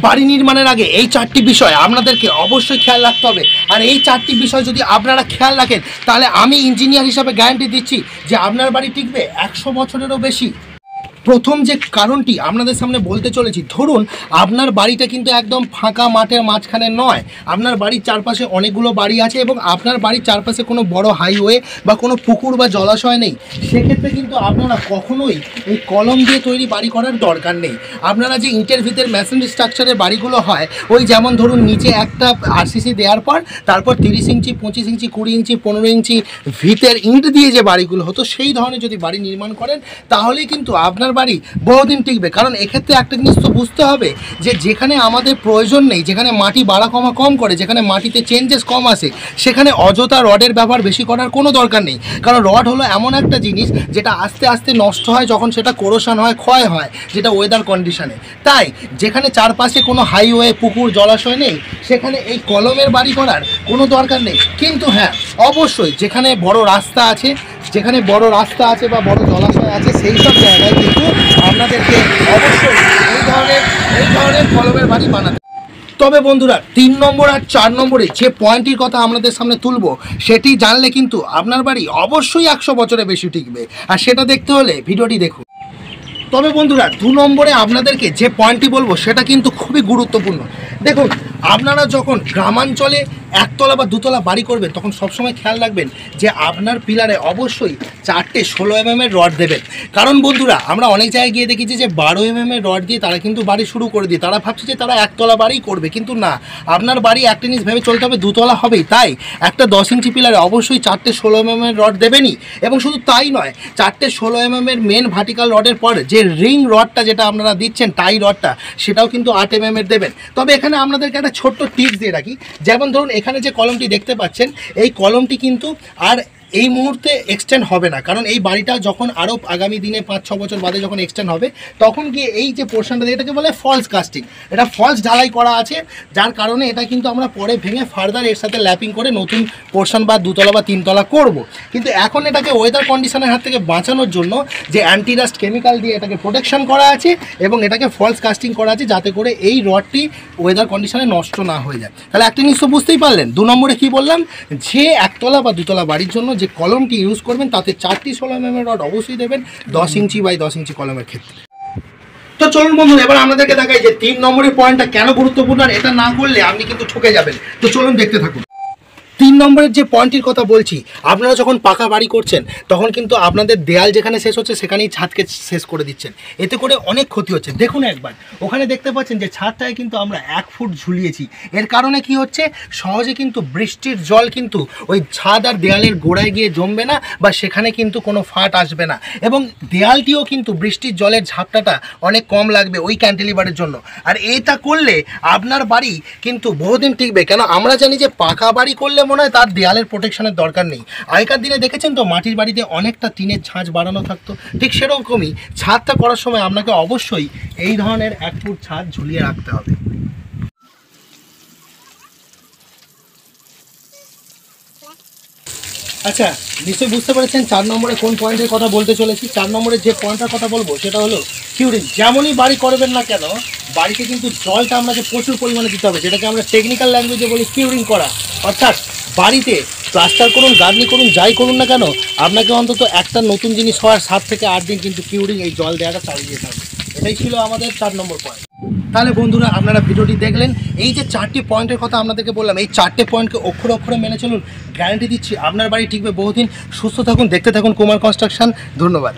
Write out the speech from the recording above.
বাড়ি নির্মাণের আগে এই 4টি বিষয় আপনাদেরকে অবশ্যই খেয়াল রাখতে হবে। আর এই 4টি বিষয় যদি আপনারা খেয়াল রাখেন তাহলে আমি ইঞ্জিনিয়ার হিসাবে গ্যারান্টি দিচ্ছি যে আপনার বাড়ি টিকবে 100 বছরেরও বেশি। প্রথম যে কারণটি আপনাদের সামনে বলতে চলেছি, ধরুন আপনার বাড়িটা কিন্তু একদম ফাঁকা মাঠের মাঝখানে নয়, আপনার বাড়ির চারপাশে অনেকগুলো বাড়ি আছে এবং আপনার বাড়ির চারপাশে কোনো বড় হাইওয়ে বা কোনো পুকুর বা জলাশয় নেই। সেক্ষেত্রে কিন্তু আপনারা কখনোই এই কলম দিয়ে তৈরি বাড়ি করার দরকার নেই। আপনারা যে ইটের ভিতরে মেশিনারি স্ট্রাকচারের বাড়িগুলো হয়, ওই যেমন ধরুন নিচে একটা আরসিসি দেওয়ার পর তারপর 30 ইঞ্চি 25 ইঞ্চি 20 ইঞ্চি 15 ইঞ্চি ভিতের ইট দিয়ে যে বাড়িগুলো হতো, সেই ধরনের যদি বাড়ি নির্মাণ করেন তাহলেই কিন্তু আপনার বাড়ি বহুদিন টিকবে। কারণ এক্ষেত্রে একটা জিনিস তো বুঝতে হবে যে যেখানে আমাদের প্রয়োজন নেই, যেখানে মাটি বাড়া কমা কম করে, যেখানে মাটিতে চেঞ্জেস কম আসে, সেখানে অযথা রডের ব্যবহার বেশি করার কোনো দরকার নেই। কারণ রড হলো এমন একটা জিনিস যেটা আস্তে আস্তে নষ্ট হয় যখন সেটা কোরোশন হয়, ক্ষয় হয়, যেটা ওয়েদার কন্ডিশনে। তাই যেখানে চারপাশে কোনো হাইওয়ে পুকুর জলাশয় নেই সেখানে এই কলমের বাড়ি করার কোনো দরকার নেই। কিন্তু হ্যাঁ, অবশ্যই যেখানে বড় রাস্তা আছে, বা বড় জলাশয় আছে, সেই সব জায়গায় কিন্তু আপনাদেরকে অবশ্যই এই ধরনের কলমের বাড়ি বানাতে। তবে বন্ধুরা 3 নম্বর আর 4 নম্বরে যে পয়েন্টটির কথা আপনাদের সামনে তুলব, সেটি জানলে কিন্তু আপনার বাড়ি অবশ্যই 100 বছরের বেশি টিকবে। আর সেটা দেখতে হলে ভিডিওটি দেখুন। তবে বন্ধুরা 2 নম্বরে আপনাদেরকে যে পয়েন্টটি বলবো সেটা কিন্তু খুবই গুরুত্বপূর্ণ। দেখুন, আপনারা যখন গ্রামাঞ্চলে একতলা বা দুতলা বাড়ি করবেন তখন সবসময় খেয়াল রাখবেন যে আপনার পিলারে অবশ্যই 4টে 16 mm এর রড দেবেন। কারণ বন্ধুরা আমরা অনেক জায়গায় গিয়ে দেখেছি যে 12 mm এর রড দিয়ে তারা কিন্তু বাড়ি শুরু করে দিয়ে তারা ভাবছে যে তারা একতলা বাড়ি করবে, কিন্তু না, আপনার বাড়ি একটা জিনিস ভেবে চলতে হবে, দুতলা হবেই। তাই একটা 10 ইঞ্চি পিলারে অবশ্যই 4টে 16 mm এর রড দেবেনই। এবং শুধু তাই নয়, 4টে 16 mm এর মেন ভার্টিক্যাল রডের পর যে রিং রডটা যেটা আপনারা দিচ্ছেন, টাই রডটা, সেটাও কিন্তু 8 mm এর দেবেন। তবে এখানে আপনাদেরকে একটা ছোট্ট টিপস দিয়ে রাখি। যেমন ধরুন এখানে যে কলমটি দেখতে পাচ্ছেন, এই কলমটি কিন্তু আর এই মুহূর্তে এক্সটেন্ড হবে না। কারণ এই বাড়িটা যখন আরও আগামী দিনে 5-6 বছর বাদে যখন এক্সটেন্ড হবে, তখন গিয়ে এই যে পোর্শনটা, এটাকে বলে ফলস কাস্টিং, এটা ফলস ঢালাই করা আছে, যার কারণে এটা কিন্তু আমরা পরে ভেঙে ফার্দার এর সাথে ল্যাপিং করে নতুন পোর্শন বা 2তলা বা 3তলা করব। কিন্তু এখন এটাকে ওয়েদার কন্ডিশনের হাত থেকে বাঁচানোর জন্য যে অ্যান্টিরাস্ট কেমিক্যাল দিয়ে এটাকে প্রোটেকশন করা আছে এবং এটাকে ফলস কাস্টিং করা আছে, যাতে করে এই রডটি ওয়েদার কন্ডিশনে নষ্ট না হয়ে যায়। তাহলে একটা জিনিস তো বুঝতেই পারলেন। 2 নম্বরে কী বললাম, যে একতলা বা দুতলা বাড়ির জন্য যে কলমটি ইউজ করবেন তাতে 4টি 16 mm রড অবশ্যই দেবেন, 10 ইঞ্চি বাই 10 ইঞ্চি কলমের ক্ষেত্রে। তো চলুন বন্ধু, এবার আপনাদেরকে দেখাই যে 3 নম্বরের পয়েন্টটা কেন গুরুত্বপূর্ণ, আর এটা না করলে আপনি কিন্তু ঠকে যাবেন। তো চলুন দেখতে থাকুন। 3 নম্বরের যে পয়েন্টটির কথা বলছি, আপনারা যখন পাকা বাড়ি করছেন তখন কিন্তু আপনাদের দেয়াল যেখানে শেষ হচ্ছে সেখানেই ছাদকে শেষ করে দিচ্ছেন। এতে করে অনেক ক্ষতি হচ্ছে। দেখুন একবার ওখানে দেখতে পাচ্ছেন যে ছাদটায় কিন্তু আমরা 1 ফুট ঝুলিয়েছি। এর কারণে কি হচ্ছে, সহজে কিন্তু বৃষ্টির জল কিন্তু ওই ছাদ আর দেয়ালের গোড়ায় গিয়ে জমবে না, বা সেখানে কিন্তু কোনো ফাট আসবে না, এবং দেয়ালটিও কিন্তু বৃষ্টির জলের ঝাপটাটা অনেক কম লাগবে ওই ক্যান্টিলিভারের জন্য। আর এটা করলে আপনার বাড়ি কিন্তু বহুদিন টিকবে। কেন, আমরা জানি যে পাকা বাড়ি করলে মনে হয় তার দেয়ালের প্রোটেকশনের দরকার নেই। আগেকার দিনে দেখেছেন তো মাটির বাড়িতে অনেকটা টিনের ছাঁচ বাড়ানো থাকতো, ঠিক সেরকমই ছাদটা করার সময় আপনাকে অবশ্যই এই ধরনের 1 ফুট ছাদ ঝুলিয়ে রাখতে হবে। আচ্ছা, নিশ্চয়ই বুঝতে পেরেছেন 4 নম্বরে কোন পয়েন্টের কথা বলতে চলেছি। 4 নম্বরে যে পয়েন্টের কথা বলবো সেটা হলো কিউরিং। যেমনই বাড়ি করবেন না কেন, বাড়িতে কিন্তু জলটা আপনাকে প্রচুর পরিমাণে দিতে হবে, যেটাকে আমরা টেকনিক্যাল ল্যাঙ্গুয়েজে বলি কিউরিং করা। অর্থাৎ বাড়িতে প্লাস্টার করুন, গার্ডনি করুন, যাই করুন না কেন, আপনাকে অন্তত একটা নতুন জিনিস হওয়ার 7 থেকে 8 দিন কিন্তু কিউরিং, এই জল দেওয়াটা চালিয়ে যেতে হবে। এটাই ছিল আমাদের 4 নম্বর পয়েন্ট। তাহলে বন্ধুরা আপনারা ভিডিওটি দেখলেন, এই যে 4টি পয়েন্টের কথা আপনাদেরকে বললাম, এই 4টে পয়েন্টকে অক্ষরে অক্ষরে মেনে চলুন, গ্যারান্টি দিচ্ছি আপনার বাড়ি টিকবে বহুদিন। সুস্থ থাকুন, দেখতে থাকুন কুমার কনস্ট্রাকশন। ধন্যবাদ।